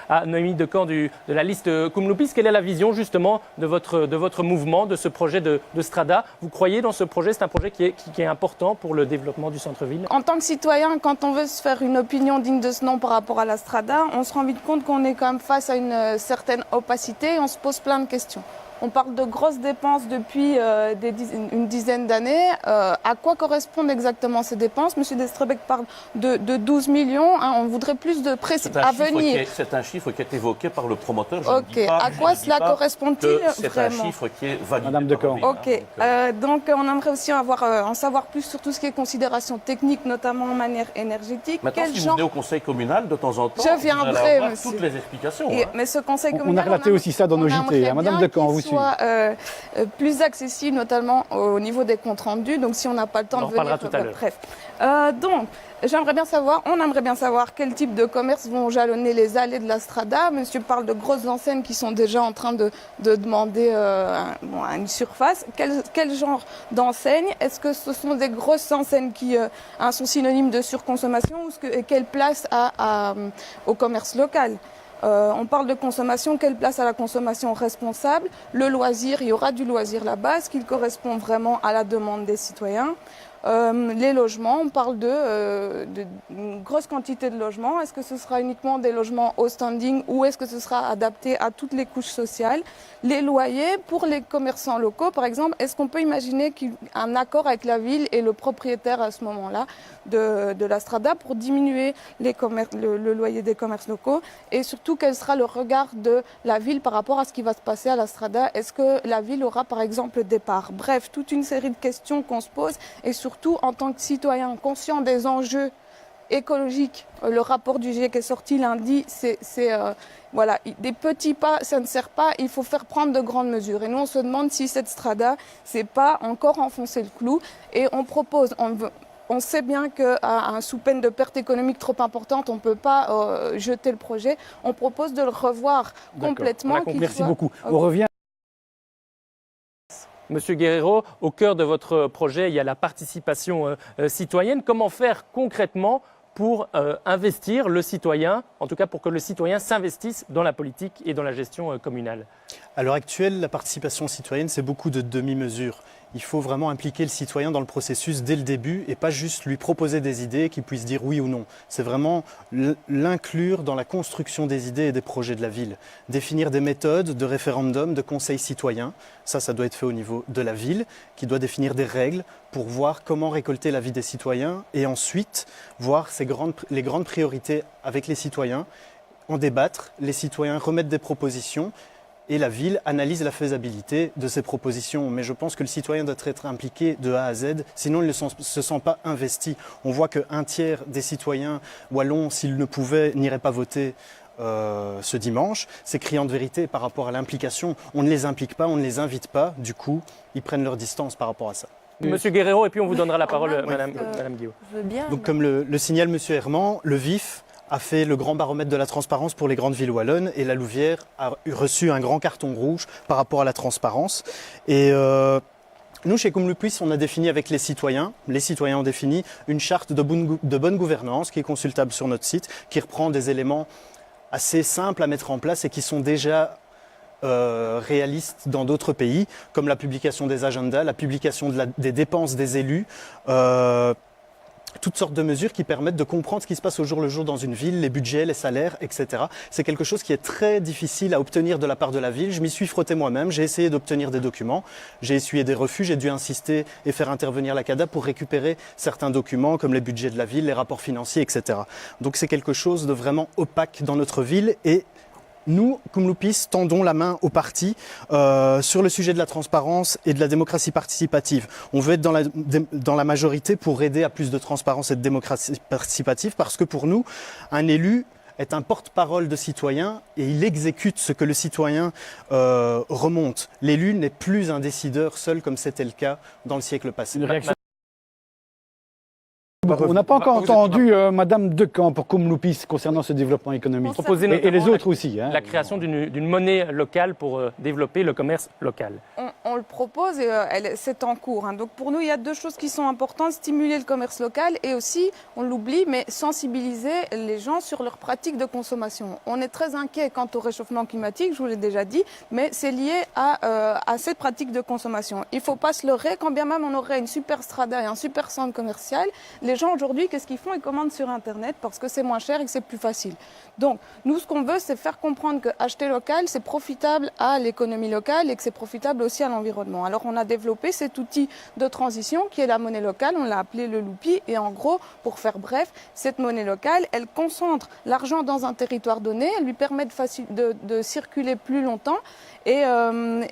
À Noémie Decamp de la liste Koumloupis, quelle est la vision justement de votre mouvement, de ce projet de Strada? Vous croyez dans ce projet? C'est un projet qui est important pour le développement du centre-ville. En tant que citoyen, quand on veut se faire une opinion digne de ce nom par rapport à la Strada, on se rend vite compte qu'on est quand même face à une certaine opacité et on se pose plein de questions. On parle de grosses dépenses depuis une dizaine d'années. À quoi correspondent exactement ces dépenses? Monsieur Destrebec parle de 12 millions. Hein, on voudrait plus de précision à venir. C'est un chiffre qui est évoqué par le promoteur. Ok. À quoi cela correspond-il C'est vraiment? Un chiffre qui est validé. Madame Decamp. Ok. Donc on aimerait aussi en savoir plus sur tout ce qui est considération technique, notamment en manière énergétique. Maintenant, si vous venez au conseil communal de temps en temps, je viendrai, vous monsieur. toutes les explications. Mais ce conseil communal, on a relaté aussi ça dans nos JT. Madame Decamp, vous suivez. Plus accessible, notamment au niveau des comptes rendus. Donc, si on n'a pas le temps de venir, on en parlera tout à l'heure. Bref. Donc, on aimerait bien savoir quel type de commerce vont jalonner les allées de la Strada. Monsieur parle de grosses enseignes qui sont déjà en train de demander une surface. Quel genre d'enseigne? Est-ce que ce sont des grosses enseignes qui sont synonymes de surconsommation ou quelle place au commerce local? On parle de consommation, quelle place à la consommation responsable? Le loisir, il y aura du loisir là-bas, est-ce qu'il correspond vraiment à la demande des citoyens? Les logements, on parle d'une grosse quantité de logements. Est-ce que ce sera uniquement des logements au standing ou est-ce que ce sera adapté à toutes les couches sociales? Les loyers, pour les commerçants locaux, par exemple, est-ce qu'on peut imaginer qu'un accord avec la ville et le propriétaire à ce moment-là de la Strada pour diminuer le loyer des commerces locaux? Et surtout, quel sera le regard de la ville par rapport à ce qui va se passer à la Strada? Est-ce que la ville aura par exemple des parts? Bref, toute une série de questions qu'on se pose et surtout en tant que citoyen conscient des enjeux écologiques. Le rapport du GIEC est sorti lundi, voilà, des petits pas, ça ne sert pas, il faut faire prendre de grandes mesures. Et nous, on se demande si cette Strada, c'est pas encore enfoncer le clou. Et on propose, on sait bien sous peine de perte économique trop importante, on ne peut pas jeter le projet. On propose de le revoir complètement. Merci beaucoup. On revient. Monsieur Guerrero, au cœur de votre projet, il y a la participation citoyenne. Comment faire concrètement pour investir le citoyen, en tout cas pour que le citoyen s'investisse dans la politique et dans la gestion communale? À l'heure actuelle, la participation citoyenne, c'est beaucoup de demi-mesures. Il faut vraiment impliquer le citoyen dans le processus dès le début et pas juste lui proposer des idées qu'il puisse dire oui ou non. C'est vraiment l'inclure dans la construction des idées et des projets de la ville. Définir des méthodes de référendum, de conseils citoyens. Ça doit être fait au niveau de la ville, qui doit définir des règles pour voir comment récolter l'avis des citoyens et ensuite voir les grandes priorités avec les citoyens, en débattre, les citoyens remettent des propositions et la ville analyse la faisabilité de ces propositions. Mais je pense que le citoyen doit être impliqué de A à Z, sinon il ne se sent pas investi. On voit qu'un tiers des citoyens wallons, s'ils ne pouvaient, n'iraient pas voter ce dimanche. C'est criant de vérité par rapport à l'implication. On ne les implique pas, on ne les invite pas. Du coup, ils prennent leur distance par rapport à ça. Monsieur Guerrero, et puis on vous donnera la parole, Madame Guillaume. Je veux bien. Donc, comme le signale Monsieur Herman, le VIF a fait le grand baromètre de la transparence pour les grandes villes wallonnes et la Louvière a reçu un grand carton rouge par rapport à la transparence. Et nous, chez Koumloupis, on a défini avec les citoyens ont défini une charte de bonne gouvernance qui est consultable sur notre site, qui reprend des éléments assez simples à mettre en place et qui sont déjà réalistes dans d'autres pays, comme la publication des agendas, la publication des dépenses des élus, toutes sortes de mesures qui permettent de comprendre ce qui se passe au jour le jour dans une ville, les budgets, les salaires, etc. C'est quelque chose qui est très difficile à obtenir de la part de la ville. Je m'y suis frotté moi-même, j'ai essayé d'obtenir des documents, j'ai essuyé des refus, j'ai dû insister et faire intervenir la CADA pour récupérer certains documents comme les budgets de la ville, les rapports financiers, etc. Donc c'est quelque chose de vraiment opaque dans notre ville et nous, Koumloupis, tendons la main aux partis sur le sujet de la transparence et de la démocratie participative. On veut être dans la majorité pour aider à plus de transparence et de démocratie participative parce que pour nous, un élu est un porte-parole de citoyen et il exécute ce que le citoyen remonte. L'élu n'est plus un décideur seul comme c'était le cas dans le siècle passé. On n'a pas encore entendu Madame Decamps pour Kumlupis concernant ce développement économique. Et les autres aussi. La création d'une monnaie locale pour développer le commerce local. On le propose et c'est en cours. Donc pour nous, il y a deux choses qui sont importantes. Stimuler le commerce local et aussi, on l'oublie, mais sensibiliser les gens sur leurs pratiques de consommation. On est très inquiet quant au réchauffement climatique, je vous l'ai déjà dit, mais c'est lié à ces pratiques de consommation. Il ne faut pas se leurrer, quand bien même on aurait une super strada et un super centre commercial, les gens aujourd'hui, qu'est-ce qu'ils font? Ils commandent sur Internet parce que c'est moins cher et que c'est plus facile. Donc, nous, ce qu'on veut, c'est faire comprendre que acheter local, c'est profitable à l'économie locale et que c'est profitable aussi à l'environnement. Alors, on a développé cet outil de transition qui est la monnaie locale. On l'a appelé le Loupi. Et en gros, pour faire bref, cette monnaie locale, elle concentre l'argent dans un territoire donné. Elle lui permet de circuler plus longtemps et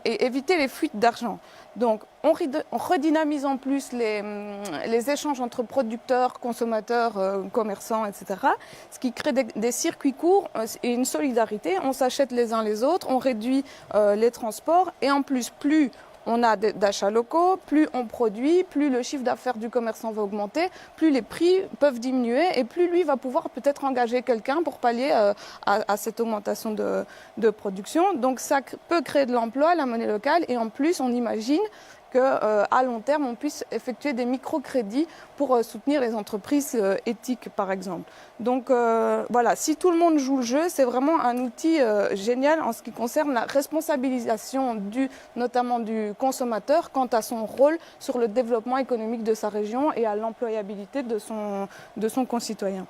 éviter les fuites d'argent. Donc, on redynamise en plus les échanges entre producteurs, consommateurs, commerçants, etc. Ce qui crée des circuits courts et une solidarité. On s'achète les uns les autres, on réduit les transports et en plus, plus on a d'achats locaux, plus on produit, plus le chiffre d'affaires du commerçant va augmenter, plus les prix peuvent diminuer et plus lui va pouvoir peut-être engager quelqu'un pour pallier à cette augmentation de production. Donc ça peut créer de l'emploi, la monnaie locale, et en plus on imagine qu'à long terme, on puisse effectuer des microcrédits pour soutenir les entreprises éthiques, par exemple. Donc voilà, si tout le monde joue le jeu, c'est vraiment un outil génial en ce qui concerne la responsabilisation notamment du consommateur quant à son rôle sur le développement économique de sa région et à l'employabilité de son concitoyen.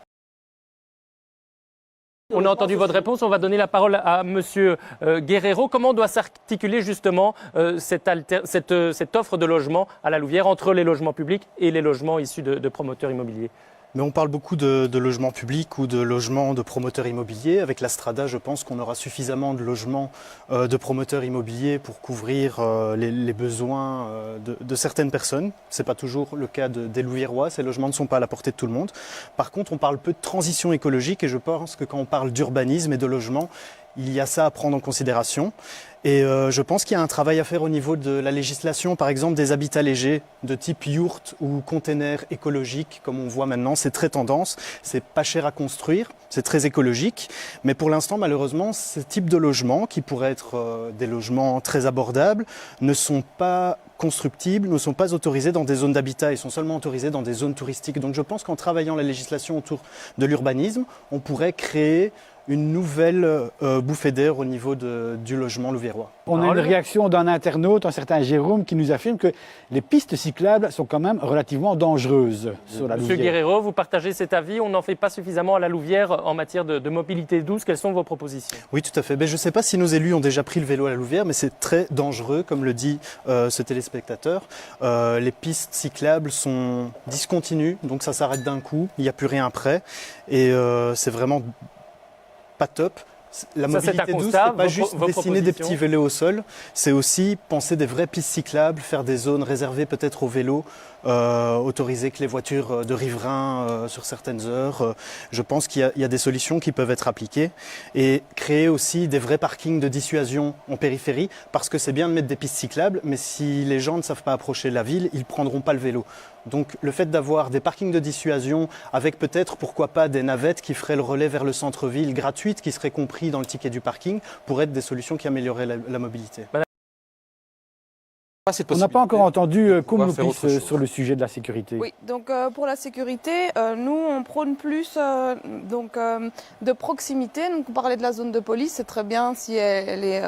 On a entendu votre réponse, on va donner la parole à Monsieur Guerrero. Comment doit s'articuler justement cette offre de logement à la Louvière entre les logements publics et les logements issus de promoteurs immobiliers? Mais on parle beaucoup de logements publics ou de logements de promoteurs immobiliers. Avec la Strada, je pense qu'on aura suffisamment de logements de promoteurs immobiliers pour couvrir les besoins de certaines personnes. Ce n'est pas toujours le cas des Louviérois, ces logements ne sont pas à la portée de tout le monde. Par contre, on parle peu de transition écologique et je pense que quand on parle d'urbanisme et de logement, il y a ça à prendre en considération. Et je pense qu'il y a un travail à faire au niveau de la législation, par exemple des habitats légers de type yourte ou container écologique, comme on voit maintenant, c'est très tendance, c'est pas cher à construire, c'est très écologique. Mais pour l'instant, malheureusement, ce type de logements, qui pourraient être des logements très abordables, ne sont pas constructibles, ne sont pas autorisés dans des zones d'habitat, ils sont seulement autorisés dans des zones touristiques. Donc je pense qu'en travaillant la législation autour de l'urbanisme, on pourrait créer une nouvelle bouffée d'air au niveau du logement louviérois. On a une réaction d'un internaute, un certain Jérôme, qui nous affirme que les pistes cyclables sont quand même relativement dangereuses sur la Louvière. Monsieur Guerrero, vous partagez cet avis? On n'en fait pas suffisamment à la Louvière en matière de mobilité douce. Quelles sont vos propositions? Oui, tout à fait. Je ne sais pas si nos élus ont déjà pris le vélo à la Louvière, mais c'est très dangereux, comme le dit ce téléspectateur. Les pistes cyclables sont discontinues, donc ça s'arrête d'un coup, il n'y a plus rien après. Et c'est vraiment pas top. La mobilité douce, c'est pas juste dessiner des petits vélos au sol, c'est aussi penser des vraies pistes cyclables, faire des zones réservées peut-être aux vélos, autoriser que les voitures de riverains sur certaines heures. Je pense qu'il y a des solutions qui peuvent être appliquées et créer aussi des vrais parkings de dissuasion en périphérie, parce que c'est bien de mettre des pistes cyclables, mais si les gens ne savent pas approcher la ville, ils ne prendront pas le vélo. Donc le fait d'avoir des parkings de dissuasion avec peut-être, pourquoi pas, des navettes qui feraient le relais vers le centre-ville gratuites, qui seraient compris dans le ticket du parking, pourraient être des solutions qui amélioreraient la mobilité. On n'a pas encore entendu Kumlupis sur le sujet de la sécurité. Oui, donc pour la sécurité, nous on prône plus de proximité. Donc on parlait de la zone de police, c'est très bien si elle est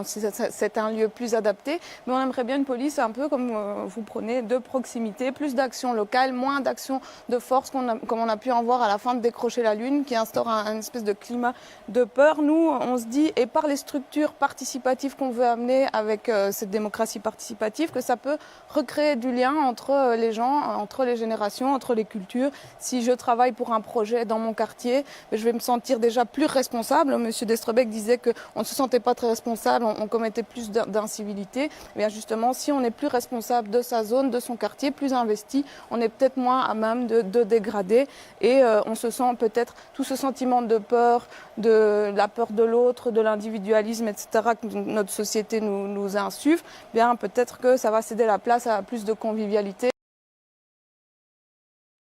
si c'est un lieu plus adapté, mais on aimerait bien une police un peu comme vous prenez, de proximité, plus d'actions locales, moins d'actions de force comme on a pu en voir à la fin de Décrocher la Lune, qui instaure un espèce de climat de peur. Nous, on se dit, et par les structures participatives qu'on veut amener avec cette démocratie participative, que ça peut recréer du lien entre les gens, entre les générations, entre les cultures. Si je travaille pour un projet dans mon quartier, je vais me sentir déjà plus responsable. Monsieur Destrebec disait qu'on ne se sentait pas très responsable, on commettait plus d'incivilité. Bien justement, si on est plus responsable de sa zone, de son quartier, plus investi, on est peut-être moins à même de dégrader et on se sent peut-être tout ce sentiment de peur, de la peur de l'autre, de l'individualisme, etc. que notre société nous insuffle. Bien peut-être que ça va céder la place à plus de convivialité.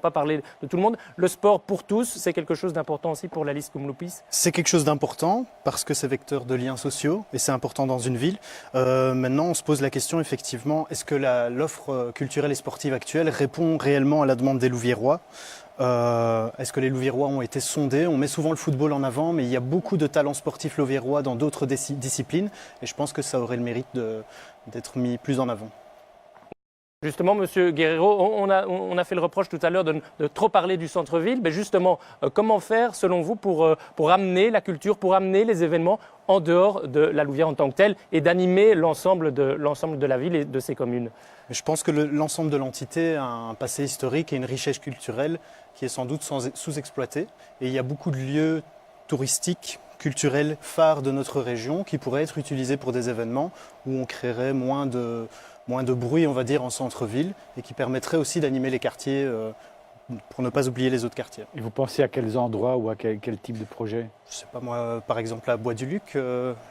Pas parler de tout le monde. Le sport pour tous, c'est quelque chose d'important aussi pour la liste Kumlupis. C'est quelque chose d'important parce que c'est vecteur de liens sociaux et c'est important dans une ville. Maintenant, on se pose la question effectivement, est-ce que l'offre culturelle et sportive actuelle répond réellement à la demande des Louviérois ? Est-ce que les Louviérois ont été sondés? On met souvent le football en avant, mais il y a beaucoup de talents sportifs louviérois dans d'autres disciplines et je pense que ça aurait le mérite d'être mis plus en avant. Justement, Monsieur Guerrero, on a fait le reproche tout à l'heure de trop parler du centre-ville. Mais justement, comment faire, selon vous, pour amener la culture, pour amener les événements en dehors de la Louvière en tant que telle et d'animer l'ensemble de la ville et de ses communes? Je pense que l'ensemble de l'entité a un passé historique et une richesse culturelle qui est sans doute sous-exploitée. Et il y a beaucoup de lieux touristiques, culturels, phares de notre région qui pourraient être utilisés pour des événements où on créerait moins de bruit, on va dire, en centre-ville et qui permettrait aussi d'animer les quartiers pour ne pas oublier les autres quartiers. Et vous pensez à quels endroits ou à quel type de projet? Je sais pas moi, par exemple à Bois-du-Luc,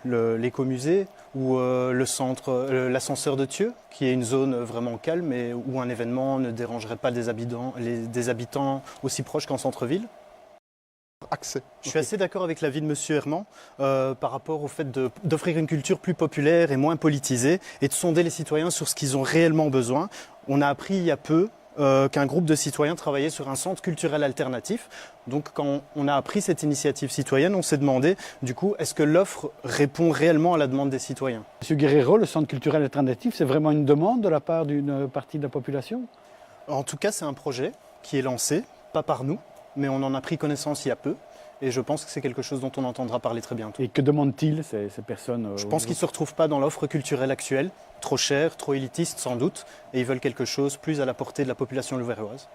l'écomusée ou l'ascenseur de Thieux, qui est une zone vraiment calme et où un événement ne dérangerait pas des habitants aussi proches qu'en centre-ville. Accès. Je suis assez d'accord avec l'avis de M. Herman par rapport au fait d'offrir une culture plus populaire et moins politisée et de sonder les citoyens sur ce qu'ils ont réellement besoin. On a appris il y a peu qu'un groupe de citoyens travaillait sur un centre culturel alternatif. Donc quand on a appris cette initiative citoyenne, on s'est demandé du coup, est-ce que l'offre répond réellement à la demande des citoyens? Monsieur Guerrero, le centre culturel alternatif, c'est vraiment une demande de la part d'une partie de la population? En tout cas, c'est un projet qui est lancé, pas par nous, mais on en a pris connaissance il y a peu. Et je pense que c'est quelque chose dont on entendra parler très bientôt. Et que demandent-ils ces personnes? Je pense qu'ils ne se retrouvent pas dans l'offre culturelle actuelle, trop chère, trop élitiste sans doute, et ils veulent quelque chose plus à la portée de la population louviéroise.